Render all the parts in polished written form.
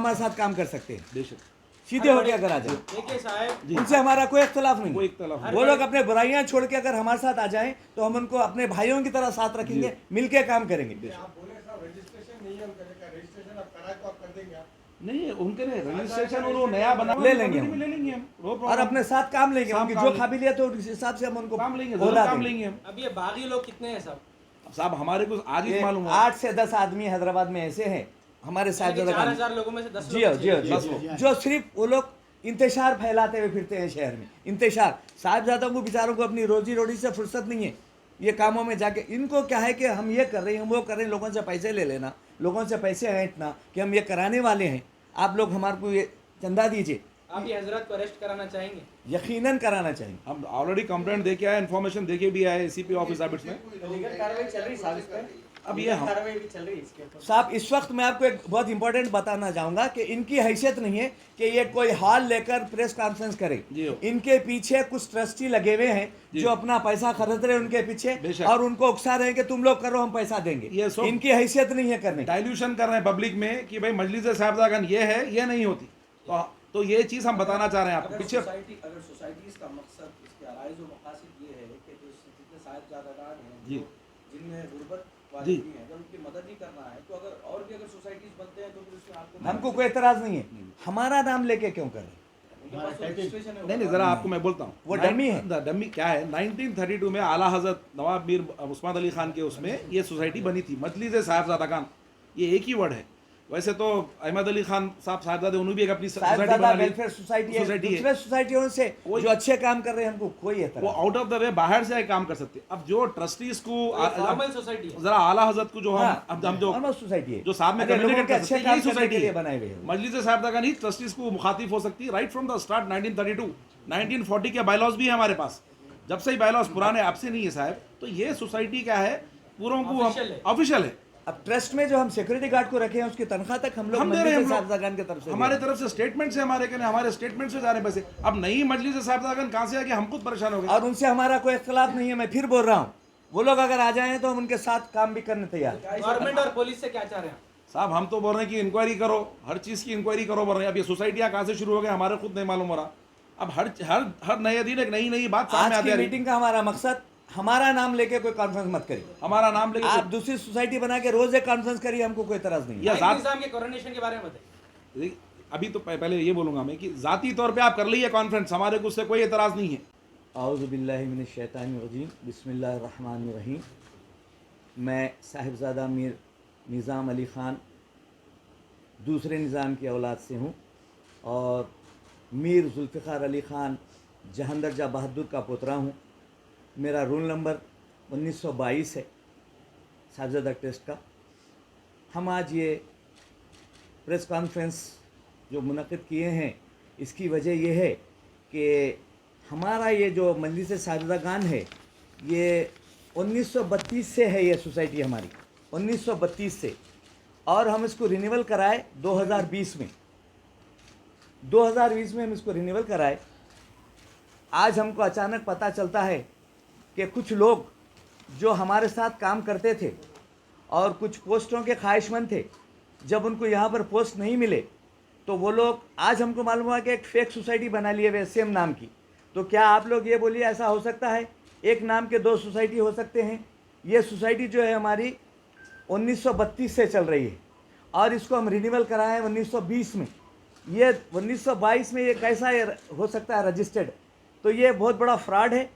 हमारे साथ काम कर सकते हैं, बेशक सीधे होकर अगर आ जाए। देखिए साहब, उनसे हमारा कोई इख्तलाफ नहीं कोई है। इख्तलाफ वो लोग अपने बुराइयां छोड़ के अगर हमारे साथ आ जाएं तो हम उनको अपने भाइयों की तरह साथ रखेंगे, मिलके काम करेंगे। आप बोले साहब रजिस्ट्रेशन नहीं है उनका, रजिस्ट्रेशन आप कराए तो आप कर देंगे आप? नहीं, उनके लिए रजिस्ट्रेशन उन्होंने नया बना ले लेंगे हम। ले लेंगे हम, नो और प्रॉब्लम। अपने साथ काम लेंगे, साथ उनकी काम जो लेंगे। काबिलियत है उस हिसाब से हम उनको काम लेंगे, ओहदा जरूर काम देंगे। लेंगे हम। अब ये बागी लोग कितने हैं साहब? साहब हमारे को आज ही ये मालूम हुआ। 8 से 10 आदमी हैदराबाद में ऐसे हैं हमारे साथ 4000 लोगों में से 10 जी हो लोग जी हो चाहिए। जी हो। जो सिर्फ वो लोग इंतशार फैलाते हुए फिरते हैं शहर में, इंतशार। साहबजादों को बेचारों को अपनी रोजी रोटी से फुर्सत नहीं है ये कामों में जाके। इनको क्या है कि हम ये कर रहे हैं, हम वो कर रहे हैं, लोगों से पैसे ले लेना, लोगों से पैसे ऐंठना कि हम ये कराने वाले हैं, आप लोग हमारे को ये चंदा दीजिए। आप ये हजरत को अरेस्ट कराना चाहेंगे? यकीनन कराना चाहिए। हम ऑलरेडी कंप्लेंट दे के आए, इन्फॉर्मेशन दे के भी आए एसीपी ऑफिस हैबिट्स में। लीगल कार्रवाई चल रही साहब इस पर? अब ये हम कार्रवाई भी चल रही है इसके ऊपर साहब इस वक्त मैं आपको एक बहुत इंपॉर्टेंट बताना चाहूँगा कि इनकी हैसियत नहीं है कि ये कोई हॉल लेकर प्रेस कॉन्फ्रेंस करे। जी हो। इनके पीछे कुछ ट्रस्टी लगे हुए हैं जो अपना पैसा खरीद रहे हैं उनके पीछे, बेशक। और उनको उकसा रहे हैं कि तुम लोग करो हम पैसा देंगे। ये सब- इनकी हैसियत नहीं है करने की। डाइल्यूशन कर रहे हैं पब्लिक में कि भाई मजलिस साहबजागन ये है, ये नहीं होती। तो ये चीज़ हम बताना चाह रहे हैं आपको। पीछे अगर सोसाइटीज का मकसद, इसके अराइज व मकासद ये है कि जो जितने साहिबजादागान हैं जी। जिनमें गुर्बत वाले जी। भी हैं, अगर उनकी मदद ही करना है तो अगर और भी अगर सोसाइटीज बनते हैं तो फिर उसमें आपको हमको कोई एतराज नहीं है, हमारा नाम लेके क्यों कर रहे हैं? उनके पास तो रजिस्ट्रेशन है। नहीं, जरा आपको मैं बोलता हूँ, वो डमी है। डमी क्या है, 1932 में आला हजरत नवाब मीर उस्मान अली खान के उसमें ये सोसाइटी बनी थी, मजलिस साहिबजादागान। ये एक ही वर्ड है। वैसे तो अहमद अली खान साहब साहिबजादे उन्होंने भी एक अपनी सोसाइटी साहिबजादा बना ली। वेलफेयर सोसाइटी है, सोसाइटी है। दूसरे सोसाइटियों से कोई- जो अच्छे काम कर रहे हैं हमको कोई वो एतराज। आउट ऑफ द वे बाहर से आए काम कर सकते हैं। अब जो ट्रस्टीज को फॉर्मल सोसाइटी है। जरा आला हजरत को जो हम जो नॉर्मल सोसाइटी है जो साहब में अरे लोगों कम्युनिकेट के कर अच्छे सकते हैं, काम यही करने सोसाइटी के लिए है। बनाए हुए हैं। मजलिस साहिबजादागान ही ट्रस्टीज को मुखातिब हो सकती है राइट फ्रॉम द स्टार्ट। 1932 1940 के बायलॉज भी है हमारे पास, जब से ही बायलॉज पुराने, आपसे नहीं है साहब। तो ये सोसाइटी क्या है, पूरों को Official है। ऑफिशियल है। अब ट्रस्ट में जो हम सिक्योरिटी गार्ड को रखे हैं उसकी तनख्वाह तक हम लोग हम दे रहे हैं, मजलिस हम लोग। साहिबजादागान की तरफ से हमारे दे रहे तरफ से स्टेटमेंट से हमारे स्टेटमेंट से जा रहे हैं पैसे। अब नई मजलिस साहिबजादागान कहाँ से आ गया, हम खुद परेशान हो हैं। गए। और उनसे हमारा कोई इख्तलाफ नहीं है। मैं फिर बोल रहा हूँ, वो लोग अगर आ जाएं तो हम उनके साथ काम भी करने तैयार हैं। गवर्नमेंट और पुलिस से क्या चाह रहे हैं? साहब हम तो बोल रहे हैं कि इंक्वायरी करो, हर चीज़ की इंक्वायरी करो बोल रहे हैं। अब ये सोसाइटियाँ कहाँ से शुरू हो गई हमारे खुद नहीं मालूम हो रहा। अब हर नए दिन एक नई बात सामने आज आती की है। मीटिंग का हमारा मकसद, हमारा नाम लेके कोई कॉन्फ्रेंस मत करिए। हमारा नाम लेके आप दूसरी सोसाइटी बना के रोज एक कॉन्फ्रेंस करिए, हमको कोई तरस नहीं है। या जात निजाम के कोरोनेशन के बारे में बताइए। अभी तो पहले ये बोलूंगा मैं कि जाती तौर पे आप कर लीजिए कॉन्फ्रेंस, हमारे को उससे कोई एतराज़ नहीं है। औज़ु बिल्लाहि मिनश शैतानिर रजीम, बिस्मिल्लाहिर रहमानिर रहीम। मैं साहिबजादा मीर निज़ाम अली ख़ान दूसरे निज़ाम की औलाद से हूँ और मीर जुल्फ़िकार अली ख़ान जहांदर जा बहादुर का पोतरा हूँ। मेरा रोल नंबर 1922 है साहिबजादा ट्रस्ट का। हम आज ये प्रेस कॉन्फ्रेंस जो मुनक़िद किए हैं, इसकी वजह यह है कि हमारा ये जो मजलिस साहिबजादागान है ये 1932 से है। ये सोसाइटी हमारी 1932 से, और हम इसको रिन्यूअल कराए 2020 में। 2020 में हम इसको रिन्यूअल कराए। आज हमको अचानक पता चलता है कि कुछ लोग जो हमारे साथ काम करते थे और कुछ पोस्टों के ख्वाहिशमंद थे, जब उनको यहाँ पर पोस्ट नहीं मिले तो वो लोग, आज हमको मालूम हुआ कि एक फेक सोसाइटी बना लिए हुए सेम नाम की। तो क्या आप लोग ये बोलिए ऐसा हो सकता है? एक नाम के दो सोसाइटी हो सकते हैं? ये सोसाइटी जो है हमारी 1932 से चल रही है और इसको हम रिन्यूअल कराएं 1920 में। ये 1922 में ये कैसा हो सकता है रजिस्टर्ड? तो ये बहुत बड़ा फ्रॉड है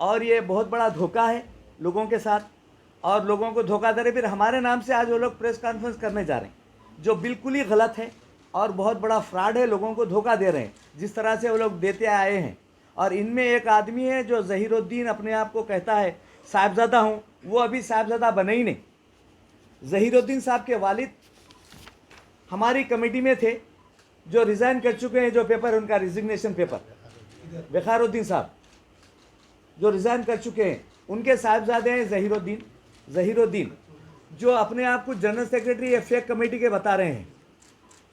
और ये बहुत बड़ा धोखा है लोगों के साथ, और लोगों को धोखा दे रहे। फिर हमारे नाम से आज वो लोग प्रेस कॉन्फ्रेंस करने जा रहे हैं, जो बिल्कुल ही गलत है और बहुत बड़ा फ्रॉड है। लोगों को धोखा दे रहे हैं जिस तरह से वो लोग देते आए हैं। और इनमें एक आदमी है जो ज़हीरुद्दीन अपने आप को कहता है साहिबजादा हूँ, वो अभी साहिबजादा बने ही नहीं। ज़हीरुद्दीन साहब के वालिद हमारी कमेटी में थे, जो रिज़ाइन कर चुके हैं। जो पेपर है उनका रिजिग्नेशन पेपर, वक़ारुद्दीन साहब जो रिज़ाइन कर चुके हैं, उनके साहिबजादे हैं ज़हीरुद्दीन, जो अपने आप को जनरल सेक्रेटरी या फेक कमेटी के बता रहे हैं।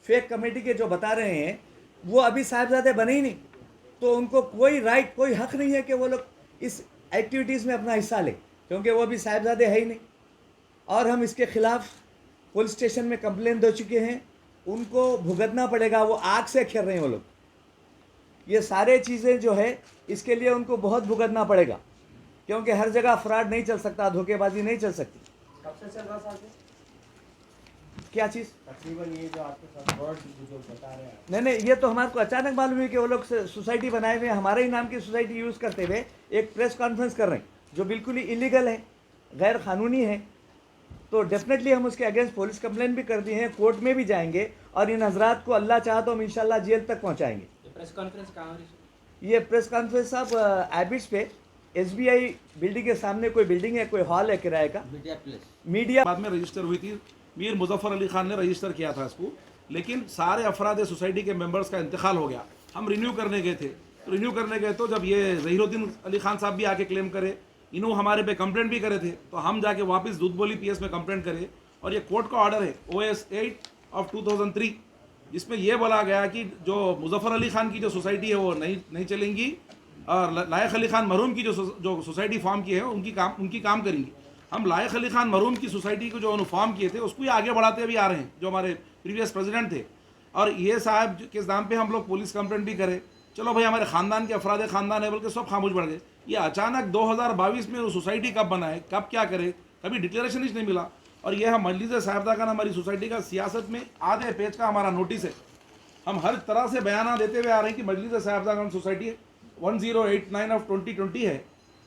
फेक कमेटी के जो बता रहे हैं वो अभी साहिबजादे बने ही नहीं। तो उनको कोई राइट, कोई हक़ नहीं है कि वो लोग इस एक्टिविटीज़ में अपना हिस्सा लें, क्योंकि वो भी साहिबजादे है ही नहीं। और हम इसके ख़िलाफ़ पुलिस स्टेशन में कंप्लेन दे चुके हैं उनको भुगतना पड़ेगा, वो आग से खेल रहे हैं वो लोग। ये सारे चीज़ें जो है इसके लिए उनको बहुत भुगतना पड़ेगा, क्योंकि हर जगह फ्रॉड नहीं चल सकता, धोखेबाजी नहीं चल सकती। कब से चल रहा साहब ये? क्या चीज़? तकरीबन ये जो आपके साथ फ्रॉड जो बता रहे हैं नहीं नहीं, ये तो हमारे को अचानक मालूम है कि वो लोग सोसाइटी बनाए हुए हमारे ही नाम की सोसाइटी यूज़ करते हुए एक प्रेस कॉन्फ्रेंस कर रहे हैं, जो बिल्कुल ही इलीगल है, गैर कानूनी है। तो डेफिनेटली हम उसके अगेंस्ट पुलिस कंप्लेंट भी कर दी है, कोर्ट में भी जाएंगे और इन हजरात को अल्लाह चाहा तो हम इंशाल्लाह जेल तक पहुंचाएंगे। ये प्रेस कॉन्फ्रेंस कहाँ हो रही है? ये प्रेस कॉन्फ्रेंस साहब एबिट्स पे SBI बिल्डिंग के सामने कोई बिल्डिंग है, कोई हॉल है किराए का, मीडिया बाद में रजिस्टर हुई थी, मीर मुजफ्फर अली खान ने रजिस्टर किया था इसको, लेकिन सारे अफराद सोसाइटी के मेंबर्स का इंतकाल हो गया। हम रिन्यू करने गए थे, रिन्यू करने गए तो जब ये ज़हीरुद्दीन अली खान साहब भी आके क्लेम करे, इन्हों हमारे पे कंप्लेंट भी करे थे, तो हम जाके वापस दूध बोली PS में कंप्लेंट करे। और ये कोर्ट का ऑर्डर है OS 8 ऑफ 2003, जिसमें यह बोला गया कि जो मुजफ्फर अली खान की जो सोसाइटी है वो नहीं चलेंगी, और लायक अली खान मरहूम की जो सोसाइटी फॉर्म की है उनकी काम करेंगी। हम लायक अली खान मरहूम की सोसाइटी को जो उन्होंने फॉर्म किए थे उसको ही आगे बढ़ाते भी आ रहे हैं, जो हमारे प्रीवियस प्रेसिडेंट थे। और ये साहब के नाम पे हम लोग पुलिस कंप्लेंट भी करें, चलो भाई हमारे ख़ानदान के अफराद ख़ानदान है बोल के सब खामोश बढ़ गए। ये अचानक 2022 में वो सोसाइटी कब बनाए, कब क्या करे, कभी डिक्लेरेशन ही नहीं मिला। और ये हम मजलिस साहिबजादा हमारी सोसाइटी का सियासत में आधे पेज का हमारा नोटिस है। हम हर तरह से बयान देते हुए आ रहे हैं कि मजलिस साहिबजादा सोसाइटी 1089 ऑफ 2020 है।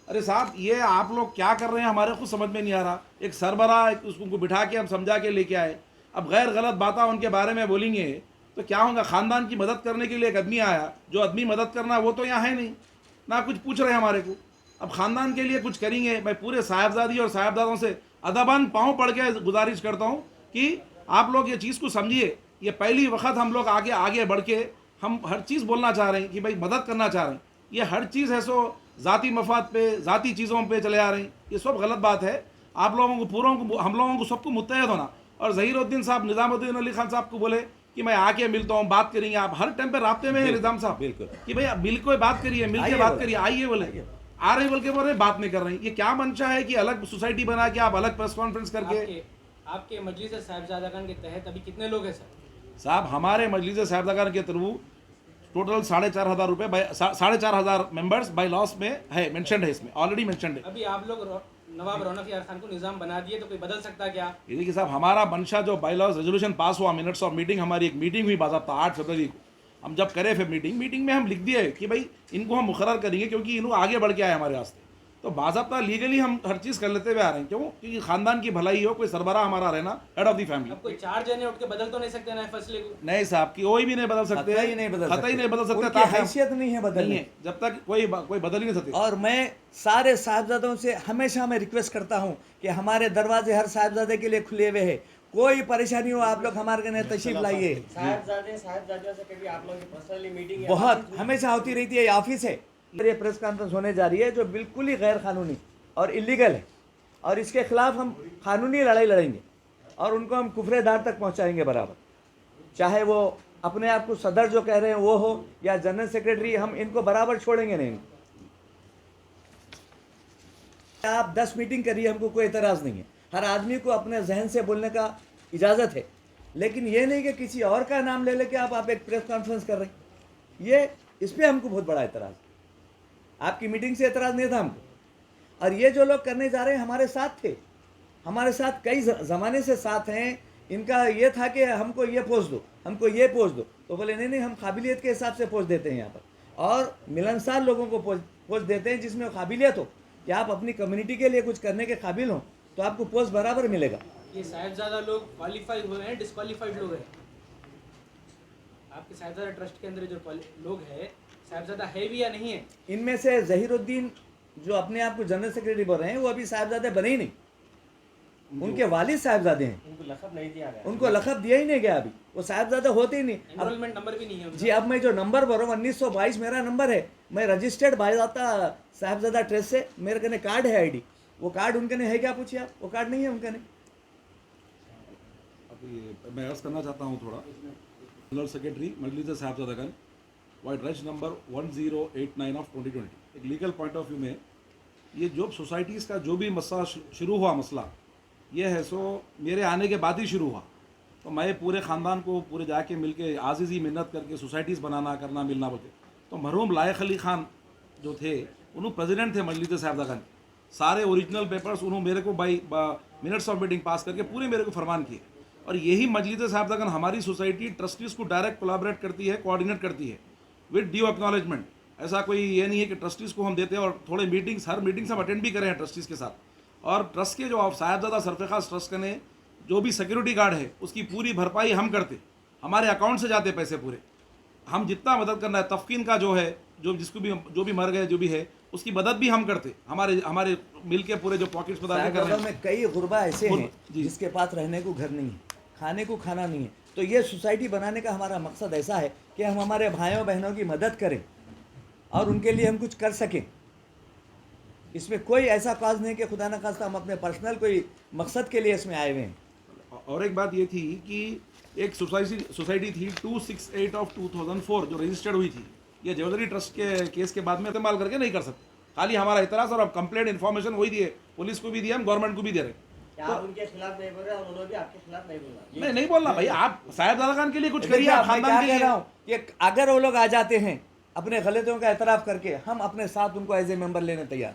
अरे साहब, ये आप लोग क्या कर रहे हैं, हमारे कुछ समझ में नहीं आ रहा। एक सरबरा उसको बिठा के हम समझा के लेके आए, अब गैर गलत बातें उनके बारे में बोलेंगे तो क्या होगा। ख़ानदान की मदद करने के लिए एक आदमी आया, जो आदमी मदद करना वो तो यहाँ है नहीं, ना कुछ पूछ रहे हैं हमारे को। अब ख़ानदान के लिए कुछ करेंगे, मैं पूरे साहिबजादी और साहिबजादों से अदबन पाँव पड़ के गुजारिश करता हूँ कि आप लोग ये चीज़ को समझिए। ये पहली वक्त हम लोग आगे बढ़ के हम हर चीज़ बोलना चाह रहे हैं कि भाई मदद करना चाह रहे हैं। ये हर चीज़ है सो ज़ाती मफाद पे, ज़ाती चीज़ों पे चले आ रहे हैं, ये सब गलत बात है। आप लोगों को पूरों को, हम लोगों को सबको मुत्तहद होना। और ज़हीरुद्दीन साहब निज़ामुद्दीन अली खान साहब को बोले कि मैं आके मिलता हूँ, बात करेंगे। आप हर टाइम पे राब्ते में हैं निज़ाम साहब, बिल्कुल कि भाई मिल को बात करिए, मिल के बात करिए, आइए बोले, आ रहे बोल के बोल रहे, बात नहीं कर रहे हैं। ये क्या मंशा है कि अलग सोसाइटी बना के आप अलग प्रेस कॉन्फ्रेंस करके। आपके मजलिस साहिबजादागान के तहत अभी कितने लोग हैं सर? साहब, हमारे मजलिस साहिबजादागान के थ्रू टोटल 4,500 रुपये, 4,500 मेंबर्स बाई लॉस में है, मेंशनड है, इसमें ऑलरेडी मेंशनड है। अभी आप लोग नवाब रौनक यार खान को निज़ाम बना दिए तो कोई बदल सकता क्या? ये देखिए साहब, हमारा मंशा जो बाई लॉस रेजोल्यूशन पास हुआ, मिनट्स ऑफ मीटिंग, हमारी एक मीटिंग हुई बाज़ाब्ता 8 फरवरी को। हम जब करे फिर मीटिंग में हम लिख दिए कि भाई इनको हम मुकर्रर करेंगे, क्योंकि इनको आगे बढ़ के आए हमारे रास्ते। तो बाज़ाब्ता लीगली हम हर चीज़ कर लेते हुए आ रहे हैं। क्यों? क्योंकि ख़ानदान की भलाई हो, कोई सरबरा हमारा रहना, हेड ऑफ द फैमिली। अब कोई 4 जने उठ के बदल तो नहीं सकते ना फैसले को? नहीं साहब, की कोई भी नहीं बदल सकते, कतई नहीं बदल सकते, कतई नहीं बदल सकते, उनकी हैसियत नहीं है बदलने है, जब तक कोई बदल ही नहीं सकते। और मैं सारे साहिबजादों से हमेशा मैं रिक्वेस्ट करता हूँ कि हमारे दरवाजे हर साहिबजादे के लिए खुले हुए हैं। कोई परेशानी हो आप लोग हमारे घर तशरीफ लाइए। साहिबजादियों से कभी आप लोगों की पर्सनली मीटिंग बहुत हमेशा होती रहती है, ये ऑफिस है। ये प्रेस कॉन्फ्रेंस होने जा रही है जो बिल्कुल ही गैर कानूनी और इलीगल है, और इसके खिलाफ हम कानूनी लड़ाई लड़ेंगे और उनको हम कुफरे दार तक पहुंचाएंगे बराबर। चाहे वो अपने आप को सदर जो कह रहे हैं वो हो या जनरल सेक्रेटरी, हम इनको बराबर छोड़ेंगे नहीं। आप 10 मीटिंग करिए, हमको कोई एतराज़ नहीं है। हर आदमी को अपने जहन से बोलने का इजाज़त है, लेकिन ये नहीं कि किसी और का नाम ले लेके आप एक प्रेस कॉन्फ्रेंस कर रहे हैं। ये इस पर हमको बहुत बड़ा एतराज़। आपकी मीटिंग से एतराज़ नहीं था हमको। और ये जो लोग करने जा रहे हैं हमारे साथ थे, हमारे साथ कई ज़माने से साथ हैं। इनका ये था कि हमको ये पोस्ट दो, हमको ये पोस्ट दो, तो बोले नहीं, हम काबिलियत के हिसाब से पोस्ट देते हैं यहाँ पर, और मिलनसार लोगों को पोस्ट देते हैं जिसमें काबिलियत हो कि आप अपनी कम्युनिटी के लिए कुछ करने के काबिल हो, तो आपको पोस्ट बराबर मिलेगा। ये साहिबजादा लोग क्वालिफाई हुए हैं, डिस्क्वालीफाइड लोग हैं? आपके साहिबजादा ट्रस्ट के अंदर जो लोग हैं, साहिबजादा है भी या नहीं है? इनमें से ज़हीरुद्दीन जो अपने आप को जनरल सेक्रेटरी बोल रहे हैं, वो अभी साहिबजादे बने ही नहीं। उनके वालिद साहिबजादे हैं, उनको लक़ब नहीं दिया गया, उनको लक़ब दिया ही नहीं गया, अभी वो साहिबजादे होते ही नहीं। एनरोलमेंट नंबर भी नहीं है उनका। जी, अब मैं जो नंबर बोल रहा हूँ 1922 मेरा नंबर है, मैं रजिस्टर्ड बायज़ाब्ता साहिबजादा ट्रस्ट से, मेरे कने कार्ड है ID। वो कार्ड उनके ने है क्या पूछिए आप? वो कार्ड नहीं है उनके ने। अभी मैं अर्ज करना चाहता हूँ थोड़ा। जनरल सेक्रेटरी मजलिस साहिबजादागान, वाइट रज नंबर 1089 ऑफ 2020। एक लीगल पॉइंट ऑफ व्यू में ये जो सोसाइटीज़ का जो भी मसला शुरू हुआ, मसला ये है सो मेरे आने के बाद ही शुरू हुआ। तो मैं पूरे ख़ानदान को पूरे जाके मिल के आज़िज़ी मिन्नत करके सोसाइटीज़ बनाना करना मिलना बोल के, तो मरहूम लायक अली ख़ान जो थे उन्होंने प्रेसिडेंट थे मजलिस साहिबजादा के, सारे ओरिजिनल पेपर्स उन्होंने मेरे को बाई मिनट्स ऑफ मीटिंग पास करके पूरे मेरे को फरमान किए। और यही मजलिस साहिबजादा हमारी सोसाइटी ट्रस्टीज़ को डायरेक्ट कोलैबोरेट करती है, कोऑर्डिनेट करती है विद ड्यू एक्नॉलेजमेंट। ऐसा कोई ये नहीं है कि ट्रस्टीज़ को हम देते हैं और थोड़े मीटिंग्स, हर मीटिंग्स हम अटेंड भी करें हैं ट्रस्टीज़ के साथ। और ट्रस्ट के जो साहिबजादा सरफ़राज ट्रस्ट के ने जो भी सिक्योरिटी गार्ड है उसकी पूरी भरपाई हम करते, हमारे अकाउंट से जाते पैसे पूरे। हम जितना मदद करना है, तफकीन का जो है, जो भी मर गए जो भी है उसकी मदद भी हम करते, हमारे मिल के पूरे जो पॉकेट्स बता कर रहे साहिबजादा हैं। में कई गुरबा ऐसे हैं जी। जिसके पास रहने को घर नहीं है, खाने को खाना नहीं है। तो ये सोसाइटी बनाने का हमारा मकसद ऐसा है कि हम हमारे भाइयों बहनों की मदद करें और उनके लिए हम कुछ कर सकें। इसमें कोई ऐसा काज नहीं कि खुदा न खास्ता हम अपने पर्सनल कोई मकसद के लिए इसमें आए हुए हैं। और एक बात ये थी कि एक सोसाइटी थी 268 ऑफ 2004 जो रजिस्टर्ड हुई थी, ये ज्वेलरी ट्रस्ट के केस के बाद में इस्तेमाल करके नहीं कर सकते। खाली हमारा इतराज़ और अब कंप्लेंट इन्फॉर्मेशन वही दिए, पुलिस को भी दिया, हम गवर्नमेंट को भी दे रहे। क्या आप उनके खिलाफ नहीं बोल रहे और उन्होंने भी आपके खिलाफ नहीं बोला? नहीं बोलना भाई, आप साहिबजादा खान के लिए कुछ करिए, देखिए, आप मैं क्या खानदान के कह लिए। रहा हूँ कि अगर वो लोग आ जाते हैं अपने गलतियों का एतराफ़ करके, हम अपने साथ उनको एज ए मेंबर लेने तैयार।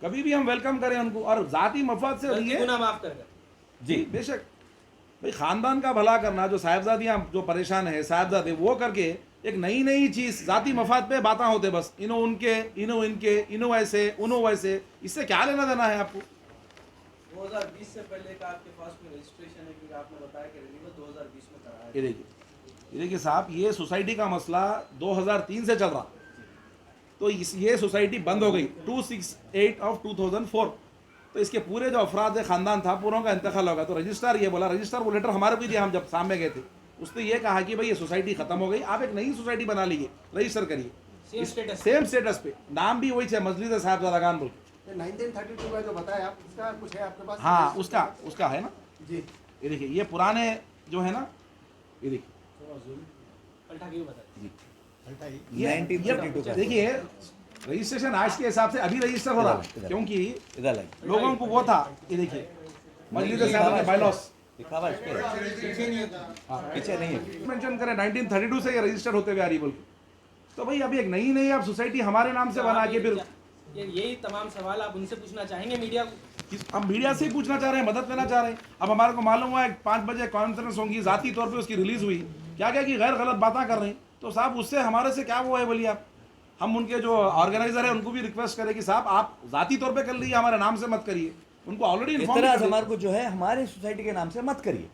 कभी भी हम वेलकम करें उनको, और ज़ाती मफाद से गलती लिए गुनाह माफ कर कर। जी बेशक भाई, ख़ानदान का भला करना, जो साहिबजादियाँ जो परेशान है साहिबजादे, वो करके एक नई चीज़ ज़ाती मफाद पे बातें होते बस, इनो उनके, इनो इनके, इनो वैसे, उनो वैसे, इससे क्या लेना देना है आपको? 2020 से पहले का आपके पास कोई रजिस्ट्रेशन है? क्योंकि आपने बताया कि रिन्यूअल 2020 में कराया है। ये देखिए साहब, ये सोसाइटी का मसला 2003 से चल रहा, तो ये सोसाइटी बंद हो गई 268 ऑफ 2004। तो इसके पूरे जो अफराद ख़ानदान था पूरों का इंतकाल होगा। तो रजिस्ट्रार ये बोला, रजिस्ट्रार वो लेटर हमारे भी दिया, हम जब सामने गए थे, उसने ये कहा कि भाई ये सोसाइटी ख़त्म हो गई, आप एक नई सोसाइटी बना लीजिए, रजिस्टर करिए सेम स्टेटस पे, नाम भी वही है मजलिस साहिबजादा खान बोल। 1932 का जो बताया आप, उसका कुछ है आपके पास? हाँ, उसका है ना जी। ये देखिए, ये पुराने जो है ना, ये देखिए पलटा के भी बता। ये 1932 का। देखिए रजिस्ट्रेशन आज के हिसाब से अभी रजिस्टर हो रहा है, क्योंकि इधर लाइए, लोगों को वो था, ये देखिए मजलिस साहिबजादा के बायलॉस दिखावा इस पे। पीछे नहीं है। मेंशन करें 1932 से ये रजिस्टर होते हुए आ रही बोल के। तो भाई अभी एक नई आप सोसाइटी हमारे नाम से बना के फिर यही तमाम सवाल आप उनसे पूछना चाहेंगे मीडिया को? हम मीडिया से ही पूछना चाह रहे हैं, मदद लेना चाह रहे हैं। अब हमारे को मालूम हुआ है 5 बजे कॉन्फ्रेंस होंगी, ज़ाती तौर पे उसकी रिलीज़ हुई, क्या कि गैर गलत बातें कर रहे हैं। तो साहब उससे हमारे से क्या वो है बोलिए आप? हम उनके जो ऑर्गेनाइजर है उनको भी रिक्वेस्ट करें कि साहब आप ज़ाती तौर पे कर लीजिए, हमारे नाम से मत करिए। उनको ऑलरेडी इन्फॉर्म इतराज़ हमारे को जो है हमारी सोसाइटी के नाम से मत करिए,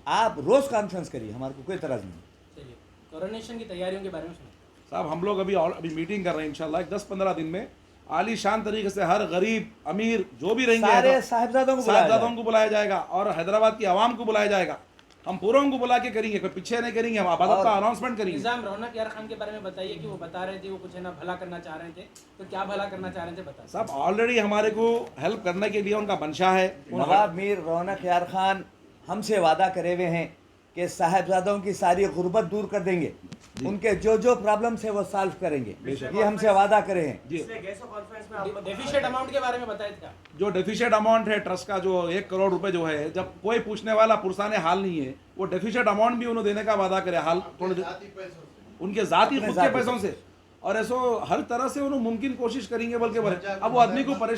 आप रोज़ कॉन्फ्रेंस करिए, हमारे को कोई इतराज़ नहीं। चलिए, कोरोनेशन की तैयारियों के बारे में सुनिए। साहब हम लोग अभी मीटिंग कर रहे हैं, इंशाल्लाह 10-15 दिन में आलीशान तरीके से हर गरीब अमीर जो भी रहेंगे सारे साहिबजादों को बुलाया जाएगा और हैदराबाद की आवाम को बुलाया जाएगा। हम पूरों को बुला के करेंगे, कोई पीछे नहीं करेंगे, हम आबादत का अनाउंसमेंट करेंगे। निज़ाम रौनक यार खान के बारे में बताइए कि वो बता रहे थे वो कुछ है ना भला करना चाह रहे थे, तो क्या भला करना चाह रहे थे बताइए। साहब ऑलरेडी हमारे को हेल्प करने के लिए उनका मंशा है। नवाब मीर रौनक यार खान हमसे वादा करे हुए हैं कि साहिबजादों की सारी गुर्बत दूर कर देंगे, उनके जो प्रॉब्लम्स है वो सॉल्व करेंगे, ये हमसे वादा करे हैं। जी, कॉन्फ्रेंस में आप डेफिशिएट अमाउंट के बारे में बताए थे क्या? जो डेफिशिएट अमाउंट है ट्रस्ट का, जो 1 करोड़ रुपए जो है, जब कोई पूछने वाला पुरसाने हाल नहीं है, वो डेफिशिएट अमाउंट भी उन्होंने देने का वादा करे, हाल थोड़े उनके जाती खुद के पैसों से, और ऐसो हर तरह से उन्होंने मुमकिन कोशिश करेंगे बल्कि बोले। अब वो आदमी को परेशान